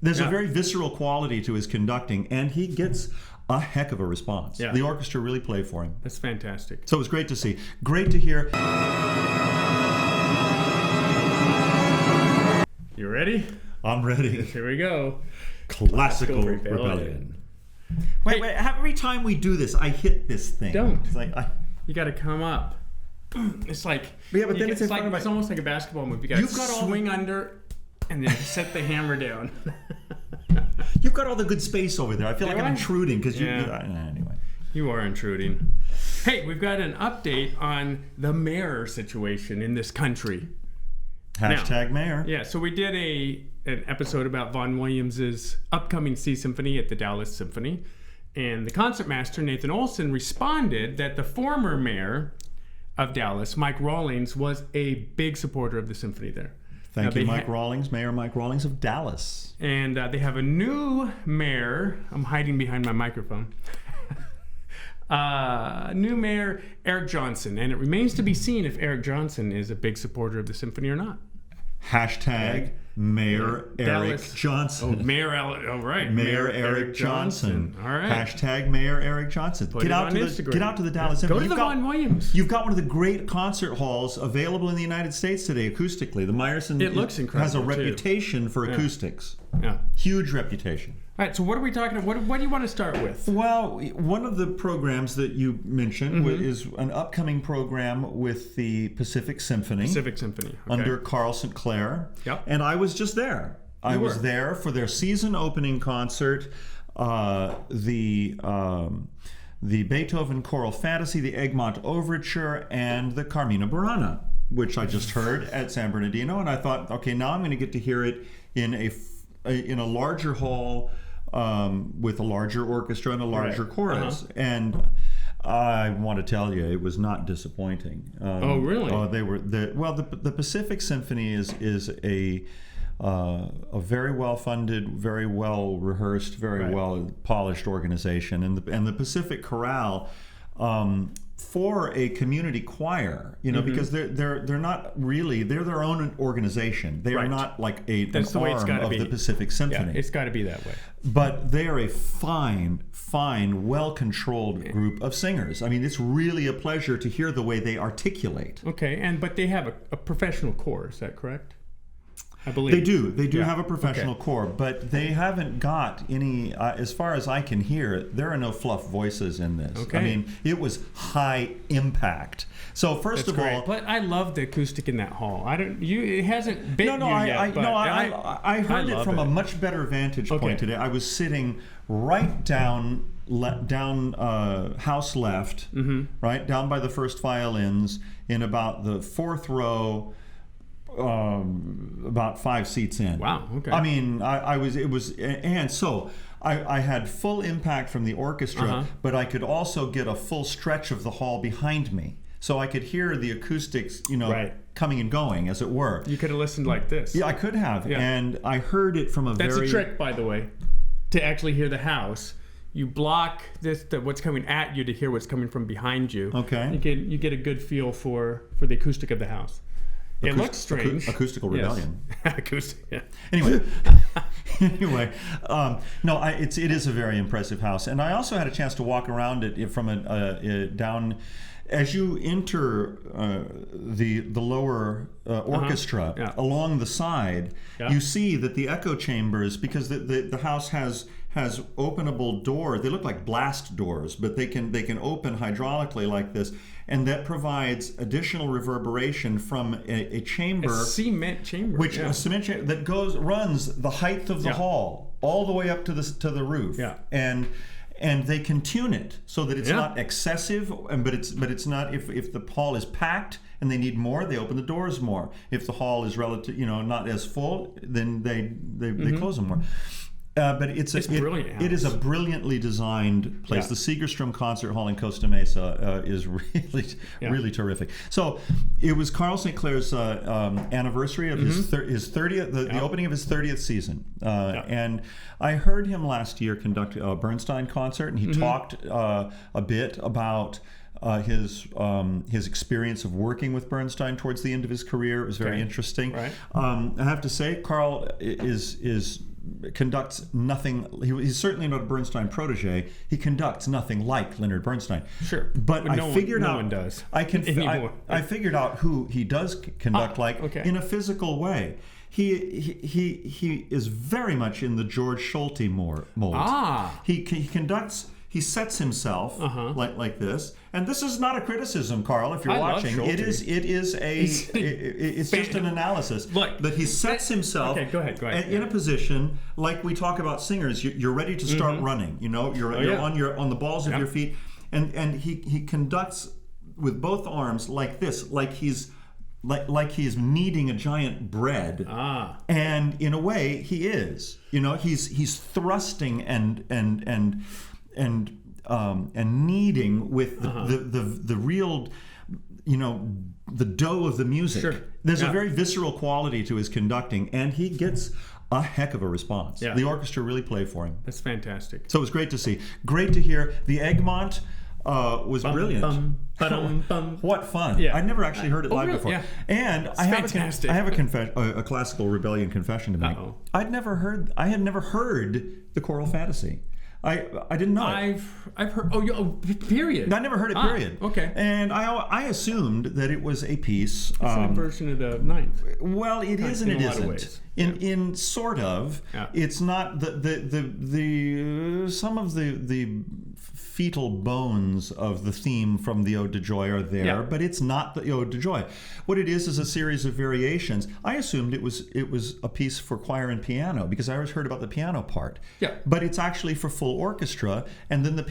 There's a very visceral quality to his conducting, and he gets a heck of a response. Yeah. The orchestra really played for him. That's fantastic. So it was great to see. Great to hear. You ready? I'm ready. Here we go. Classical Rebellion. Wait, every time we do this, I hit this thing. Don't. It's like, You got to come up. It's like, yeah, but then it's it's almost like a basketball move. You got to swing under and then set the hammer down. You've got all the good space over there. I feel like I'm intruding because anyway. You are intruding. Hey, we've got an update on the mayor situation in this country. Hashtag mayor. Yeah, so we did an episode about Vaughan Williams's upcoming C Symphony at the Dallas Symphony. And the concertmaster, Nathan Olson, responded that the former mayor of Dallas, Mike Rawlings, was a big supporter of the symphony there. Thank you, Mike Rawlings, Mayor Mike Rawlings of Dallas. And they have a new mayor. I'm hiding behind my microphone. New mayor, Eric Johnson. And it remains to be seen if Eric Johnson is a big supporter of the symphony or not. Hashtag Mayor Eric Dallas. Johnson. Oh, right. Mayor Eric Johnson. All right. Hashtag Mayor Eric Johnson. Get out to the Dallas Symphony. Go to the Vaughan Williams. You've got one of the great concert halls available in the United States today acoustically. The Meyerson looks incredible, has a reputation for acoustics. Yeah. Huge reputation. All right, so what are we talking about? What do you want to start with? Well, one of the programs that you mentioned is an upcoming program with the Pacific Symphony. Okay. Under Carl St. Clair. Yep. And I was just there. I was there for their season opening concert, the Beethoven Choral Fantasy, the Egmont Overture, and the Carmina Burana, which I just heard at San Bernardino. And I thought, okay, now I'm going to get to hear it in a larger hall, with a larger orchestra and a larger chorus. And I want to tell you, it was not disappointing. Oh, really? The Pacific Symphony is a very well-funded, very well-rehearsed, very well-polished organization, and the Pacific Chorale. For a community choir, because they're not really, they're their own organization. They are not like an arm of the Pacific Symphony. Yeah, it's got to be that way. But they are a fine, well-controlled group of singers. I mean, it's really a pleasure to hear the way they articulate. Okay, but they have a professional corps, is that correct? I believe. They do have a professional corps, but they haven't got any, as far as I can hear, there are no fluff voices in this. Okay. I mean, it was high impact. So first of all, but I love the acoustic in that hall. It hasn't been I heard it from a much better vantage point today. I was sitting right down house left, right down by the first violins in about the fourth row. About 5 seats in. Wow. Okay. I mean, so I had full impact from the orchestra, but I could also get a full stretch of the hall behind me, so I could hear the acoustics, coming and going, as it were. You could have listened like this. Yeah, I could have, and I heard it from That's a trick, by the way, to actually hear the house. You block what's coming at you to hear what's coming from behind you. Okay. You get a good feel for the acoustic of the house. It looks strange. Acoustical rebellion. Yes. Acoustic. Yeah. Anyway, it is a very impressive house, and I also had a chance to walk around it from down as you enter the lower orchestra along the side. You see that the echo chambers, because the house has openable doors. They look like blast doors, but they can open hydraulically like this. And that provides additional reverberation from a chamber, a cement chamber, a cement chamber that runs the height of the hall all the way up to the roof. Yeah. And they can tune it so that it's not excessive, but it's not if the hall is packed and they need more, they open the doors more. If the hall is not as full, then they close them more. But it's brilliant. It is a brilliantly designed place. The Segerstrom Concert Hall in Costa Mesa is really terrific. So it was Carl St. Clair's anniversary of his 30th, the opening of his 30th season. And I heard him last year conduct a Bernstein concert, and he talked a bit about his experience of working with Bernstein towards the end of his career. It was very interesting. Right. I have to say, Carl is conducts nothing. He's certainly not a Bernstein protege. He conducts nothing like Leonard Bernstein. Sure, but I figured out. No one does. I figured out who he does conduct in a physical way. He is very much in the George Solti mold. He conducts. He sets himself like this, and this is not a criticism, Carl. If you're watching, it's just an analysis. Look, that he sets himself go ahead. in a position like we talk about singers. You're ready to start running. You know, you're on the balls of your feet, and he conducts with both arms like this, like he's kneading a giant bread. And in a way, he is. You know, he's thrusting and kneading with the real, you know, the dough of the music. Sure. There's a very visceral quality to his conducting, and he gets a heck of a response. The orchestra really played for him. That's fantastic. So it was great to see. Great to hear. The Egmont was brilliant. What fun! Yeah. I'd never actually heard it live before. Yeah. And I have a classical rebellion confession to make. I had never heard the choral fantasy. I didn't know. I've heard. Period. I never heard it. Period. Okay. And I assumed that it was a piece. It's a version of the ninth. Well, it is and it isn't. In sort of. Yeah. It's not the some of the fetal bones of the theme from the Ode to Joy are there, but it's not the Ode to Joy. What it is a series of variations. I assumed it was a piece for choir and piano because I always heard about the piano part. Yeah. But it's actually for full orchestra, and then the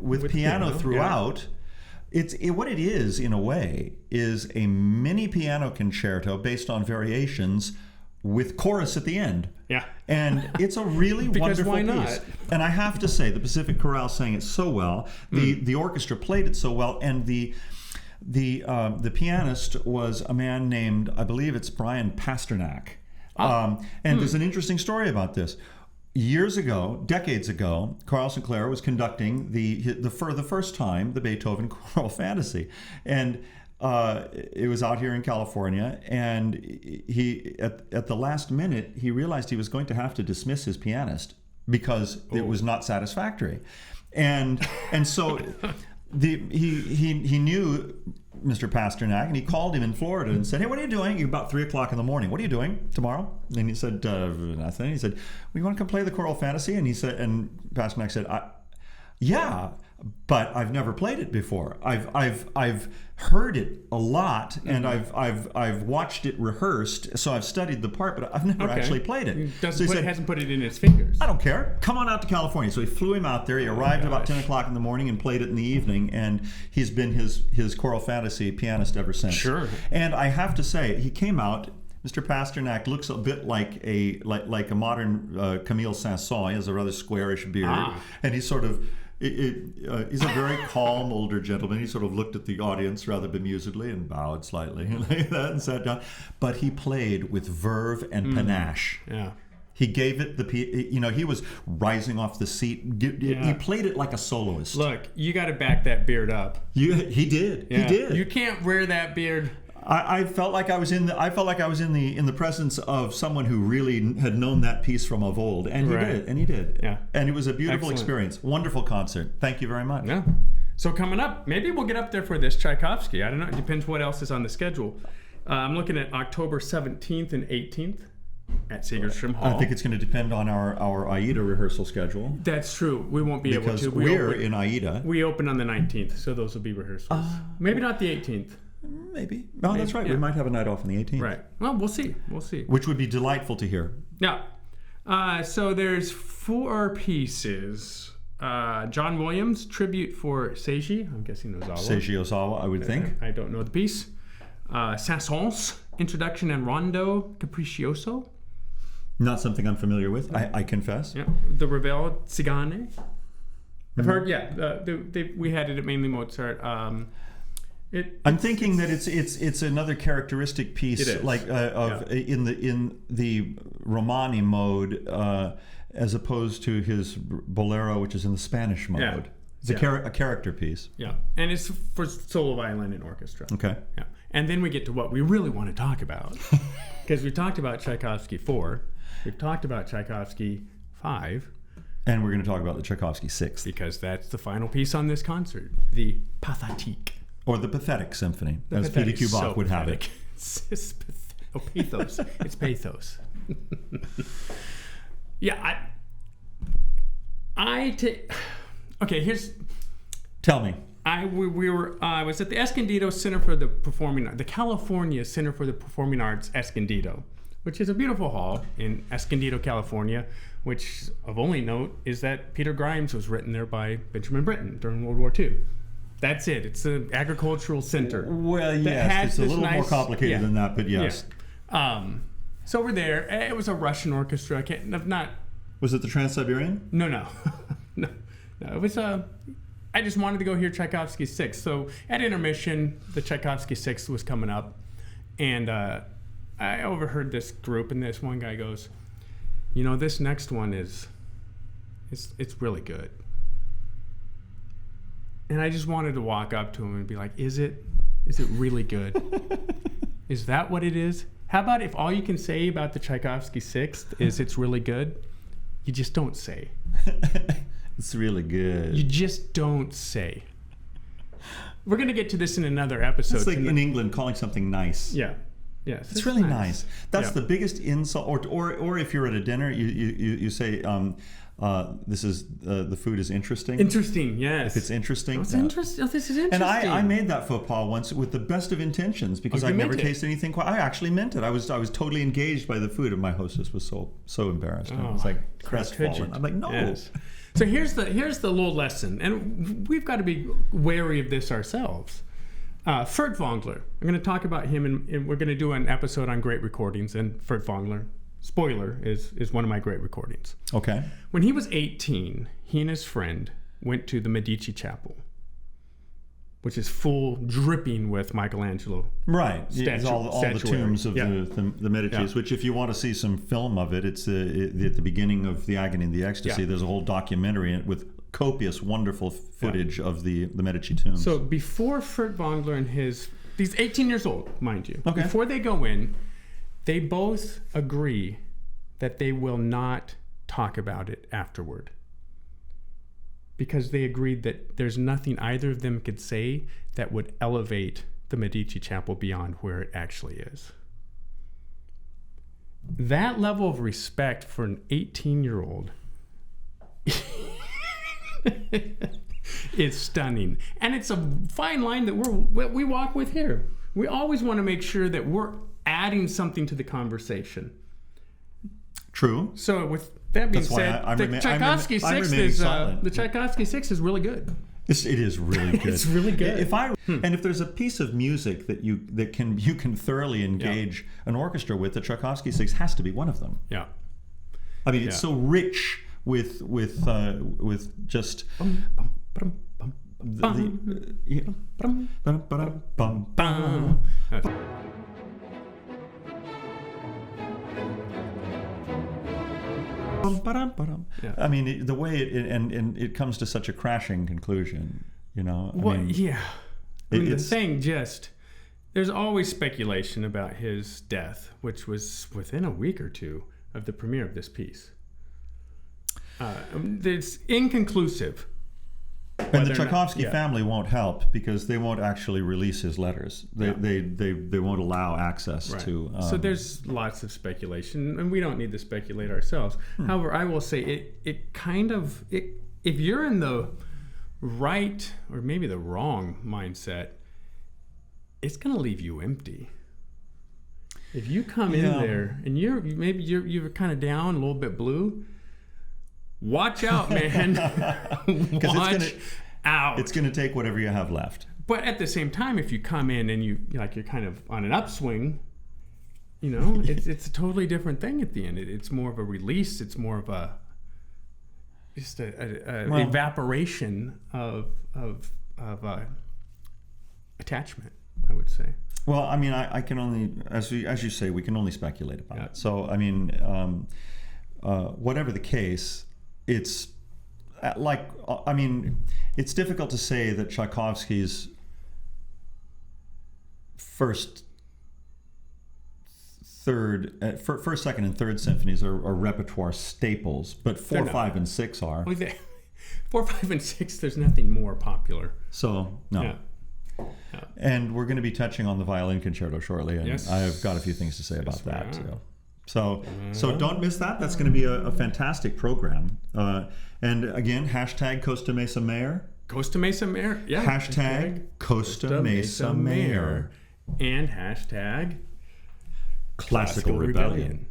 with piano throughout. Yeah. What it is, in a way, is a mini piano concerto based on variations with chorus at the end. Yeah. And it's a really wonderful why not? piece. And I have to say, the Pacific Chorale sang it so well. The orchestra played it so well, and the pianist was a man named, I believe it's Brian Pasternak. And there's an interesting story about this. Years ago, decades ago, Carl Sinclair was conducting for the first time the Beethoven Choral Fantasy, and it was out here in California. And he at the last minute he realized he was going to have to dismiss his pianist because it was not satisfactory, and so he knew Mr. Pasternak, and he called him in Florida and said, "Hey, what are you doing?" About 3:00 in the morning. "What are you doing tomorrow?" And he said, "Nothing." He said, "Well, you want to come play the choral fantasy?" And he said, and Pasternak said, "Yeah, but I've never played it before. I've heard it a lot, and I've watched it rehearsed. So I've studied the part, but I've never actually played it." Hasn't put it in his fingers. "I don't care. Come on out to California." So he flew him out there. He arrived about 10:00 in the morning and played it in the evening, and he's been his choral fantasy pianist ever since. Sure. And I have to say, he came out. Mr. Pasternak looks a bit like a modern Camille Saint-Saëns. He has a rather squarish beard, and he's sort of. He's a very calm older gentleman. He sort of looked at the audience rather bemusedly and bowed slightly like that and sat down. But he played with verve and panache. Yeah. He gave it he was rising off the seat. He played it like a soloist. Look, you got to back that beard up. He did. Yeah. He did. You can't wear that beard. I felt like I was in the presence of someone who really had known that piece from of old, and he did. Yeah, and it was a beautiful experience. Wonderful concert. Thank you very much. Yeah. So coming up, maybe we'll get up there for this Tchaikovsky. I don't know. It depends what else is on the schedule. I'm looking at October 17th and 18th at Segerstrom Hall. I think it's going to depend on our AIDA rehearsal schedule. That's true. We won't be able to. Because we're in AIDA. We open on the 19th, so those will be rehearsals. Maybe not the 18th. Maybe. No, that's right. Yeah. We might have a night off on the 18th. Right. Well, we'll see. Which would be delightful to hear. Yeah. So there's 4 pieces. John Williams, tribute for Seiji. I'm guessing Ozawa. Seiji Ozawa, I would think. I don't know the piece. Saint-Saëns, Introduction and Rondo Capriccioso. Not something I'm familiar with, I confess. Yeah. The Ravel Zigane. I've heard, we had it at mainly Mozart. I'm thinking that it's another characteristic piece, like in the Romani mode, as opposed to his Bolero, which is in the Spanish mode. Yeah. It's a character piece. Yeah, and it's for solo violin and orchestra. Okay. Yeah, and then we get to what we really want to talk about, because we talked about Tchaikovsky 4. We've talked about Tchaikovsky 5. And we're going to talk about the Tchaikovsky 6th. Because that's the final piece on this concert, the Pathétique. Or the Pathetic Symphony, as Peter Kubach would have it. Pathos. It's pathos. Yeah, okay, here's... Tell me. I was at the Escondido Center for the Performing Arts, the California Center for the Performing Arts Escondido, which is a beautiful hall in Escondido, California, which of only note is that Peter Grimes was written there by Benjamin Britten during World War II. That's it. It's an agricultural center. Well, yes, it's a little more complicated than that, but yes. Yeah. So we're there. It was a Russian orchestra. Was it the Trans-Siberian? No. No. It was I just wanted to go hear Tchaikovsky 6. So at intermission, the Tchaikovsky 6 was coming up, and I overheard this group, and this one guy goes, this next one it's really good. And I just wanted to walk up to him and be like, is it really good? Is that what it is? How about if all you can say about the Tchaikovsky 6th is it's really good? You just don't say. It's really good. You just don't say. We're going to get to this in another episode. It's like in England calling something nice. Yeah. Yes. It's really nice. That's the biggest insult. Or if you're at a dinner, you say, this is the food is interesting. Interesting, yes. If it's interesting. It's interesting. Oh, this is interesting. And I made that faux pas once with the best of intentions because I'd never tasted anything quite. I actually meant it. I was totally engaged by the food, and my hostess was so embarrassed. I was like crestfallen. I'm like, no. Yes. So here's the little lesson, and we've got to be wary of this ourselves. Furt Wongler. I'm going to talk about him, and we're going to do an episode on great recordings. And Furt Wongler, spoiler, is one of my great recordings. Okay. When he was 18, he and his friend went to the Medici Chapel, which is full dripping with Michelangelo. Right. It's all the tombs of the Medicis, which if you want to see some film of it, it's at the beginning of The Agony and the Ecstasy. Yeah. There's a whole documentary with copious, wonderful footage of the Medici tombs. So before Furt Wongler and he's 18 years old, mind you. Okay. Before they go in, they both agree that they will not talk about it afterward. Because they agreed that there's nothing either of them could say that would elevate the Medici Chapel beyond where it actually is. That level of respect for an 18-year-old is stunning. And it's a fine line that we walk with here. We always want to make sure that we're adding something to the conversation. True. So with that being said, the Tchaikovsky 6 is really good. It is really good. It's really good. And if there's a piece of music that you can thoroughly engage an orchestra with, the Tchaikovsky 6 has to be one of them. Yeah. I mean, it's so rich with just Yeah. I mean, the way it comes to such a crashing conclusion, the thing there's always speculation about his death, which was within a week or two of the premiere of this piece. It's inconclusive. And the Tchaikovsky family won't help because they won't actually release his letters. They won't allow access to. So there's lots of speculation, and we don't need to speculate ourselves. However, I will say it if you're in the right or maybe the wrong mindset, it's going to leave you empty. If you come in there and you're kind of down, a little bit blue. Watch out, man. Watch out. It's going to take whatever you have left. But at the same time, if you come in and you're kind of on an upswing, it's a totally different thing at the end. It's more of a release. It's more of just a evaporation of attachment, I would say. Well, I mean, I can only, as you say, we can only speculate about it. So, I mean, whatever the case, it's it's difficult to say that Tchaikovsky's first first, second, and third symphonies are repertoire staples, but 4, 5, and 6 are. 4, 5, and 6. There's nothing more popular. So no. Yeah. And we're going to be touching on the violin concerto shortly, and Yes. I've got a few things to say about that we are. too. So don't miss that. That's going to be a fantastic program. And again, hashtag Costa Mesa Mayor. Costa Mesa Mayor. Yeah. Hashtag Costa Mesa Mayor. And hashtag Classical Rebellion.